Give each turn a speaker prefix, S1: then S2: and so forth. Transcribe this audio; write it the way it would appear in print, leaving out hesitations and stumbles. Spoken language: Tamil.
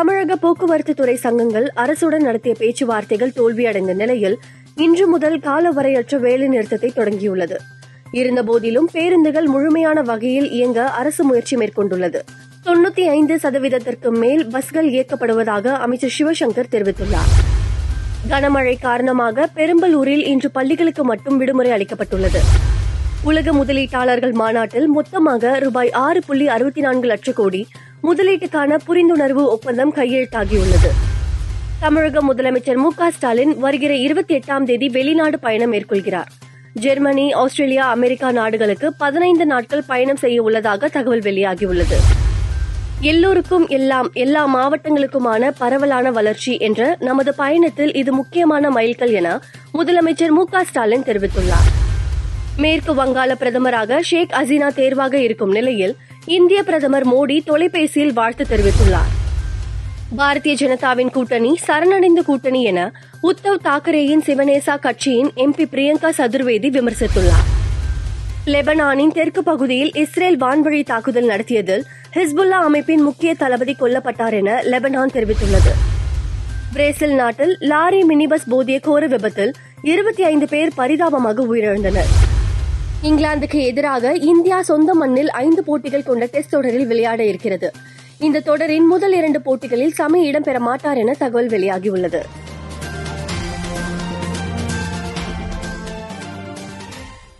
S1: தமிழக போக்குவரத்து துறை சங்கங்கள் அரசுடன் நடத்திய பேச்சுவார்த்தைகள் தோல்வியடைந்த நிலையில் இன்று முதல் காலவரையற்ற வேலைநிறுத்தத்தை தொடங்கியுள்ளது. இருந்தபோதிலும் பேருந்துகள் முழுமையான வகையில் இயங்க அரசு முயற்சி மேற்கொண்டுள்ளது. 95% மேல் பஸ்கள் இயக்கப்படுவதாக அமைச்சர் சிவசங்கர் தெரிவித்துள்ளார். கனமழை காரணமாக பெரம்பலூரில் இன்று பள்ளிகளுக்கு மட்டும் விடுமுறை அளிக்கப்பட்டுள்ளது. உலக முதலீட்டாளர்கள் மாநாட்டில் மொத்தமாக ரூபாய் 6.64 லட்சம் கோடி முதலீட்டுக்கான புரிந்துணர்வு ஒப்பந்தம் கையெழுத்தாகியுள்ளது. தமிழக முதலமைச்சர் மு.க.ஸ்டாலின் வருகிற 28ஆம் தேதி வெளிநாடு பயணம் மேற்கொள்கிறார். ஜெர்மனி, ஆஸ்திரேலியா, அமெரிக்கா நாடுகளுக்கு 15 நாட்கள் பயணம் செய்ய உள்ளதாக தகவல் வெளியாகியுள்ளது. எல்லோருக்கும் எல்லாம், எல்லா மாவட்டங்களுக்குமான பரவலான வளர்ச்சி என்ற நமது பயணத்தில் இது முக்கியமான மைல்கல் என முதலமைச்சர் மு.க.ஸ்டாலின் தெரிவித்துள்ளார். மேற்கு வங்காள பிரதமராக ஷேக் ஹசீனா தேர்வாக இருக்கும் நிலையில் இந்திய பிரதமர் மோடி தொலைபேசியில் வாழ்த்து தெரிவித்துள்ளார். பாரதிய ஜனதாவின் கூட்டணி சரணடைந்த கூட்டணி என உத்தவ் தாக்கரேயின் சிவனேசா கட்சியின் MP பிரியங்கா சதுர்வேதி விமர்சித்துள்ளார். லெபனானின் தெற்கு பகுதியில் இஸ்ரேல் வான்வழி தாக்குதல் நடத்தியதில் ஹிஸ்புல்லா அமைப்பின் முக்கிய தளபதி கொல்லப்பட்டார் என லெபனான் தெரிவித்துள்ளது. பிரேசில் நாட்டில் லாரி மினி பஸ் மோதிய கோர விபத்தில் 25 பேர் பரிதாபமாக உயிரிழந்தனர். இங்கிலாந்துக்கு எதிராக இந்தியா சொந்த மண்ணில் 5 போட்டிகள் கொண்ட டெஸ்ட் தொடரில் விளையாட இருக்கிறது. இந்த தொடரின் முதல் 2 போட்டிகளில் சம இடம்பெற மாட்டார் என தகவல் வெளியாகியுள்ளது.